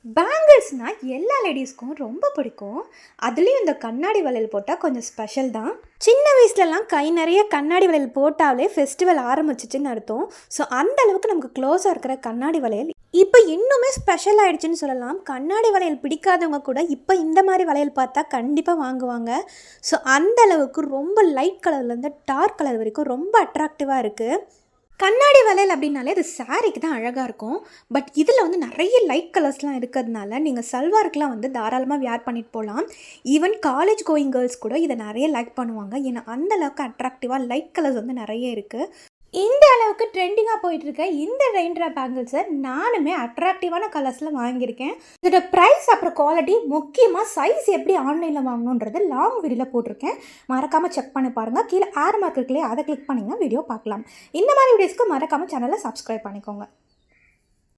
பேங்கிள்ஸ்னால் எல்லா லேடிஸ்க்கும் ரொம்ப பிடிக்கும். அதுலேயும் இந்த கண்ணாடி வளையல் போட்டால் கொஞ்சம் ஸ்பெஷல் தான். சின்ன வயசுலலாம் கை நிறைய கண்ணாடி வளையல் போட்டாலே ஃபெஸ்டிவல் ஆரம்பிச்சிச்சுன்னு அர்த்தம். ஸோ அந்த அளவுக்கு நமக்கு க்ளோஸாக இருக்கிற கண்ணாடி வளையல் இப்போ இன்னுமே ஸ்பெஷல் ஆகிடுச்சின்னு சொல்லலாம். கண்ணாடி வளையல் பிடிக்காதவங்க கூட இப்போ இந்த மாதிரி வளையல் பார்த்தா கண்டிப்பாக வாங்குவாங்க. ஸோ அந்த அளவுக்கு ரொம்ப லைட் கலர்லேருந்து டார்க் கலர் வரைக்கும் ரொம்ப அட்ராக்டிவாக இருக்குது. கண்ணாடி வளையல் அப்படின்னாலே அது சாரீக்கு தான் அழகாக இருக்கும். பட் இதில் வந்து நிறைய லைட் கலர்ஸ்லாம் இருக்கிறதுனால நீங்கள் சல்வாருக்குலாம் வந்து தாராளமாக வியர் பண்ணிட்டு போகலாம். ஈவன் காலேஜ் கோயிங் கேர்ள்ஸ் கூட இதை நிறைய லைக் பண்ணுவாங்க. ஏன்னா அந்தளவுக்கு அட்ராக்டிவாக லைட் கலர்ஸ் வந்து நிறைய இருக்குது. இந்த அளவுக்கு ட்ரெண்டிங்காக போயிட்டுருக்க இந்த ரெயின்ட்ராப் பேங்கிள்ஸை நானுமே அட்ராக்டிவான கலர்ஸில் வாங்கியிருக்கேன். இதோட ப்ரைஸ் அப்புறம் குவாலிட்டி, முக்கியமாக சைஸ் எப்படி ஆன்லைனில் வாங்கணுன்றது லாங் வீடியோவில் போட்டிருக்கேன். மறக்காமல் செக் பண்ணி பாருங்கள். கீழே ஏர் மார்க் இருக்குல்லையே, அதை கிளிக் பண்ணிங்கன்னா வீடியோ பார்க்கலாம். இந்த மாதிரி வீடியோஸ்க்கு மறக்காமல் சேனலை சப்ஸ்கிரைப் பண்ணிக்கோங்க.